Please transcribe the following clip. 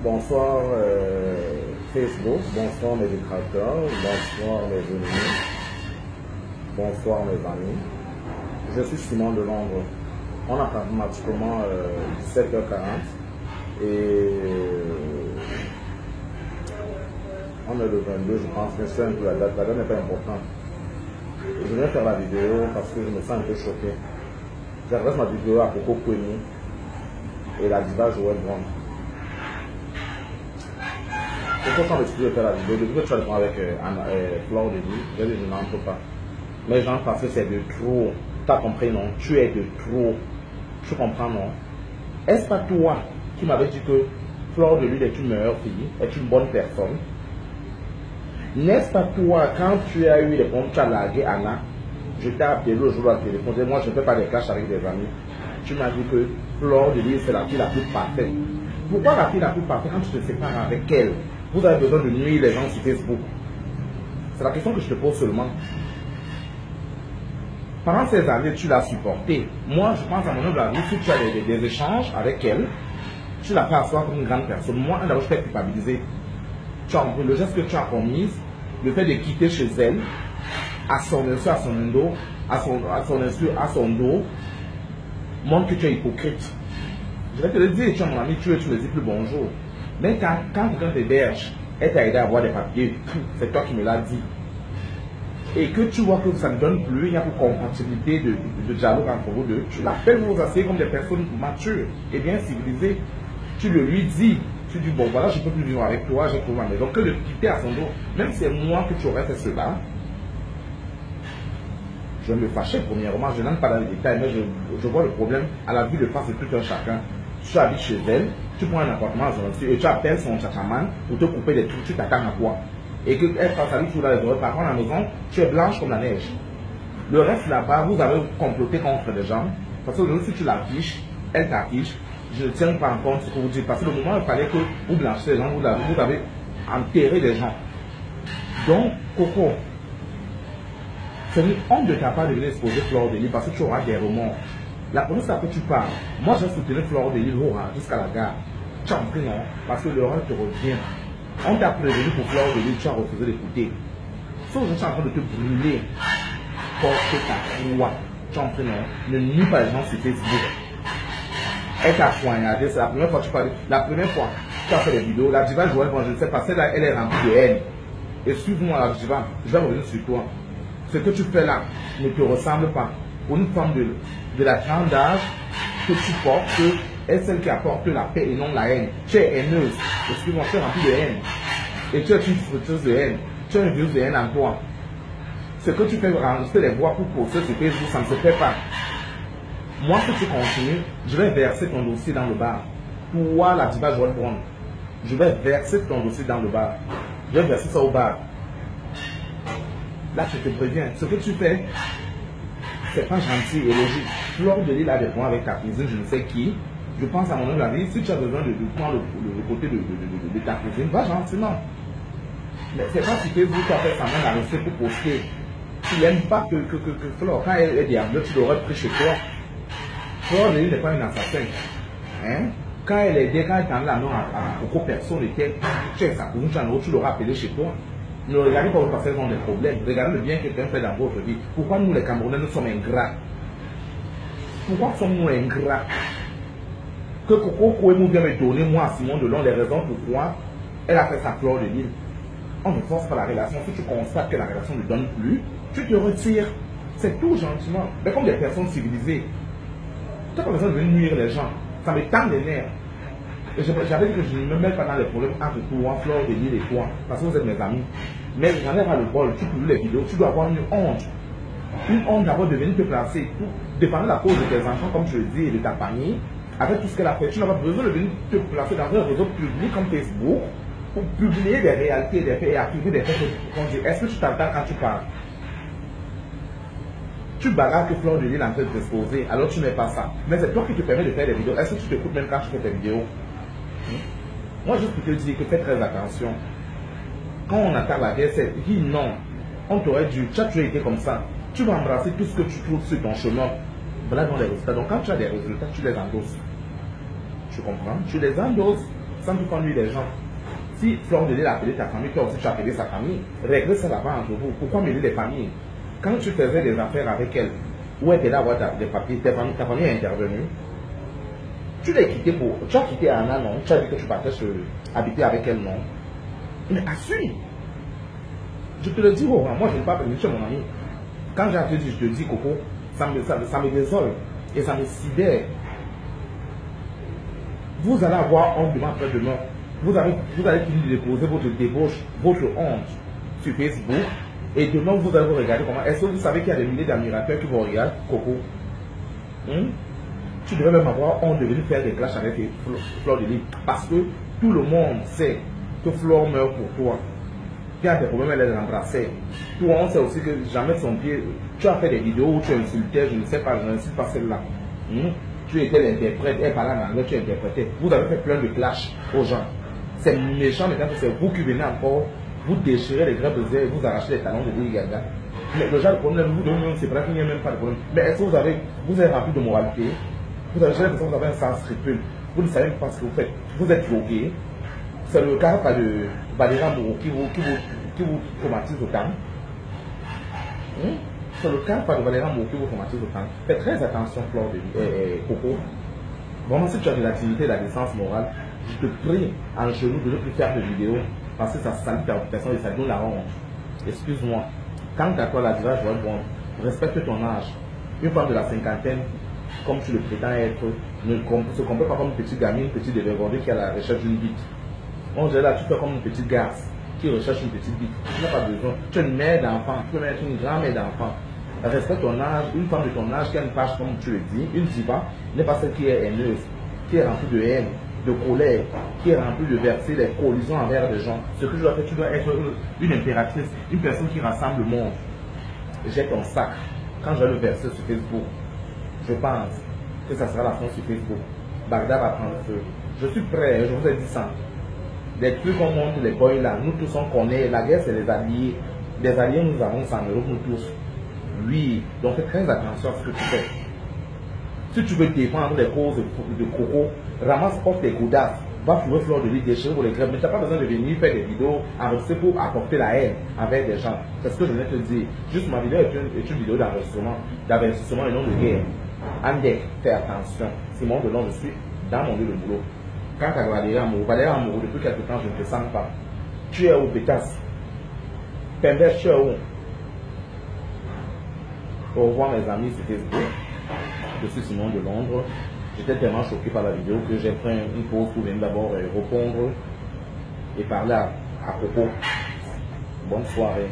Bonsoir Facebook, bonsoir mes détracteurs, bonsoir mes ennemis, bonsoir mes amis. Je suis Simon de Londres. On a pratiquement 17h40 et on est le 22, je pense, mais c'est un peu la date n'est pas importante. Je viens faire la vidéo parce que je me sens un peu choqué. J'adresse ma vidéo à Coco Kweni et la diva Joël Brown. Pourquoi quand je vais faire la vidéo, depuis que tu as le temps avec Flore de Lys, je dis je n'entre pas. Mais j'entre parce que c'est de trop. Tu as compris, non? Tu es de trop. Tu comprends, non? Est-ce pas toi qui m'avais dit que Flore de Lys est une meilleure fille, est une bonne personne? N'est-ce pas toi, quand tu as eu les problèmes, tu as largué Anna, je t'ai appelé le jour à téléphone, moi je ne fais pas des clashs avec des amis. Tu m'as dit que Flore de Lys c'est la fille la plus parfaite. Pourquoi la fille la plus parfaite quand tu te sépares avec elle? Vous avez besoin de nuire les gens sur Facebook. C'est la question que je te pose seulement. Pendant ces années, tu l'as supportée. Moi, je pense à mon humble avis, si tu as des échanges avec elle, tu l'as fait asseoir comme une grande personne. Moi, d'abord, je t'ai culpabilisé. Tu as le geste que tu as commis, le fait de quitter chez elle, à son insu, à son dos, à son dos, montre que tu es hypocrite. Je vais te le dire, tu es mon ami, tu ne dis plus bonjour. Mais quand quelqu'un t'héberge, elle t'a aidé à avoir des papiers, c'est toi qui me l'as dit. Et que tu vois que ça ne donne plus, il n'y a plus compatibilité de dialogue entre vous deux, tu l'appelles, vous vous asseyez comme des personnes matures et bien civilisées. Tu le lui dis, tu dis bon voilà, je ne peux plus vivre avec toi, j'ai trouvé ma maison, que de quitter à son dos. Même si c'est moi que tu aurais fait cela, je vais me fâcher premièrement, je n'entre pas dans les détails, mais je vois le problème à la vue de face de tout un chacun. Tu habites chez elle, tu prends un appartement à son et tu appelles son chachaman pour te couper des trucs, tu t'attends à quoi? Et qu'elle passe à lui tout là les oreilles, par contre à la maison, tu es blanche comme la neige. Le reste là-bas, vous avez comploté contre des gens, parce que si tu l'affiches, elle t'affiche, je ne tiens pas en compte ce que vous dites, parce que le moment où il fallait que vous blanchissiez les gens, vous avez enterré des gens. Donc, Coco, c'est une honte de ta part de venir exposer Flore de Lys parce que tu auras des remords. La police à que tu parles, moi j'ai soutenu Flore de Lys jusqu'à la gare. Tu as compris, non? Parce que l'horreur te revient. On t'a prévenu pour Flore de Lys, tu as refusé d'écouter. Sauf que je suis en train de te brûler. Porte ta croix. Tu as compris, non? Ne nuis pas les gens sur Facebook. Elle t'a poignardé, c'est la première fois que tu parles. La première fois que tu as fait des vidéos, la diva Joël, je ne sais pas, celle-là, elle est remplie de haine. Excuse-moi, la diva, je vais revenir sur toi. Ce que tu fais là ne te ressemble pas. Pour une femme de la grande âge que tu portes, est celle qui apporte la paix et non la haine. Tu es haineuse. Excuse-moi, tu es remplie de haine. Et tu es une fruiteuse de haine. Tu as une virus de haine en toi. Ce que tu fais enregistrer les voix pour poster sur Facebook, ça ne se fait pas. Moi, si tu continues, je vais verser ton dossier dans le bar. Toi, la diva Joël Brown, je vais verser ton dossier dans le bar. Je vais verser ça au bar. Là, je te préviens, ce que tu fais, c'est pas gentil et logique. Flore de Lys a des points avec ta cousine, je ne sais qui. Je pense à mon humble avis, si tu as besoin de prendre le côté de ta cousine, va gentiment. Mais c'est pas si Facebook tu as fait sa main la recette pour poster. Tu n'aimes pas que Flore, quand elle est diable, tu l'aurais pris chez toi. Flore de Lys n'est pas une assassin. Hein? Quand elle est quand elle t'a mis la main à beaucoup personne était, tu es sa cousine, tu l'auras appelé chez toi. Ne regardez pas parce qu'elles ont des problèmes. Regardez le bien que quelqu'un fait dans votre vie. Pourquoi nous les Camerounais nous sommes ingrats? Pourquoi sommes-nous ingrats? Que Coco Kweni vient me donner, moi, à Simon Delon, les raisons pourquoi elle a fait sa Flore de Lys. On ne force pas la relation. Si tu constates que la relation ne donne plus, tu te retires. C'est tout gentiment. Mais comme des personnes civilisées. Tu n'as pas besoin de venir nuire les gens. Ça me tend les nerfs. J'avais dit que je ne me mêle pas dans les problèmes entre toi, Flore de Lys et toi, parce que vous êtes mes amis. Mais j'en ai ras le bol, tu publies les vidéos, tu dois avoir une honte. Une honte d'avoir de venir te placer pour défendre la cause de tes enfants, comme je le dis, et de ta famille, avec tout ce qu'elle a fait. Tu n'as pas besoin de venir te placer dans un réseau public comme Facebook pour publier des réalités, des faits et activer des faits qu'on dit. Est-ce que tu t'entends quand tu parles? Tu bagarres que Flore de Lys est en train de t'exposer, alors tu n'es pas ça. Mais c'est toi qui te permets de faire des vidéos. Est-ce que tu t'écoutes même quand tu fais tes vidéos? Moi, juste pour te dire que fais très attention. Quand on attaque la guerre, c'est dit non. On t'aurait dû, tu as toujours été comme ça. Tu vas embrasser tout ce que tu trouves sur ton chemin. Voilà dans les résultats. Donc quand tu as des résultats, tu les endosses. Tu comprends? Tu les endosses. sans tout conduire les gens. Si Fleur de Lys a appelé ta famille, toi aussi tu as appelé sa famille, réglez ça là-bas entre vous. Pourquoi mêler les familles? Quand tu faisais des affaires avec elle, où elle était là à avoir des papiers, ta famille est intervenue. Tu l'as quitté pour. Tu as quitté Anna, non? Tu as dit que tu partais habiter avec elle, non? Mais assume! Je te le dis, oh, moi je ne vais pas venir chez mon ami. Quand j'ai appelé, je te dis, Coco, ça me désole et ça me sidère. Vous allez avoir honte demain après-demain. Vous allez finir de déposer votre débauche, votre honte sur Facebook. Et demain, vous allez vous regarder comment. Est-ce que vous savez qu'il y a des milliers d'admirateurs qui vont regarder Coco? Tu devrais même avoir honte de venir faire des clashs avec Fleur de Lys. Parce que tout le monde sait que Fleur meurt pour toi. Qui a des problèmes, elle l'embrassait. Toi, on sait aussi que jamais son pied. Tu as fait des vidéos où tu insultais, je ne sais pas, je n'insiste pas celle-là. Tu étais l'interprète, elle parlait en anglais, tu interprétais. Vous avez fait plein de clashs aux gens. C'est méchant maintenant que c'est vous qui venez encore, vous déchirez les grappes de zèle et vous arrachez les talons de Lady Gaga. Mais le genre de problème, vous donnez, c'est vrai qu'il n'y a même pas de problème. Mais est-ce que vous êtes rempli de moralité? J'ai l'impression que vous avez un sens scrupule. Vous ne savez pas ce que vous faites. Vous êtes drogué. C'est le cas de Valérie Moreau qui vous traumatise autant. C'est le cas de Valérie Moreau qui vous traumatise autant. Faites très attention, Fleur de Lys, Coco. Vraiment, si tu as de l'activité et de la décence morale, je te prie en genoux de ne plus faire de vidéos parce que ça salit ta réputation et ça donne la honte. Excuse-moi. Quant à toi, la diva, je vois bon, respecte ton âge. Une femme de la cinquantaine, comme tu le prétends être, ne se comporte pas comme une petite gamine, une petite dévergondée qui a la recherche d'une bite. On dirait là, tu fais comme une petite garce qui recherche une petite bite. Tu n'as pas besoin. Tu es une mère d'enfant, tu peux même être une grand-mère d'enfant. Respecte ton âge, une femme de ton âge qui a une page comme tu le dis, une diva, n'est pas celle qui est haineuse, qui est remplie de haine, de colère, qui est remplie de verser les collisions envers les gens. Ce que tu dois faire, tu dois être une impératrice, une personne qui rassemble le monde. Jette ton sac. Quand je vais le verser sur Facebook, je pense que ça sera la fin sur Facebook. Bagdad va prendre feu. Je suis prêt, je vous ai dit ça. Des trucs qu'on montre, les boys là, nous tous on connaît, la guerre c'est les alliés. Les alliés nous avons ça en Europe, nous tous. Oui, donc fais très attention à ce que tu fais. Si tu veux défendre les causes de Coco, ramasse porte tes godasses, va trouver Fleur de Lys, déchirer pour les grèves, mais tu n'as pas besoin de venir faire des vidéos enregistrées pour apporter la haine avec des gens. C'est ce que je viens de te dire. Juste ma vidéo est une vidéo d'enregistrement et non de guerre. Andek, fais attention. C'est mon de nom, je suis dans mon lieu de boulot. Quand tu as Valérie Amourou, depuis quelque temps, je ne te sens pas. Tu es où, Pétasse? Pembès, tu es où? Au revoir mes amis sur Facebook. Je suis Simon de Londres. J'étais tellement choqué par la vidéo que j'ai pris une pause pour venir d'abord répondre et parler à propos. Bonne soirée.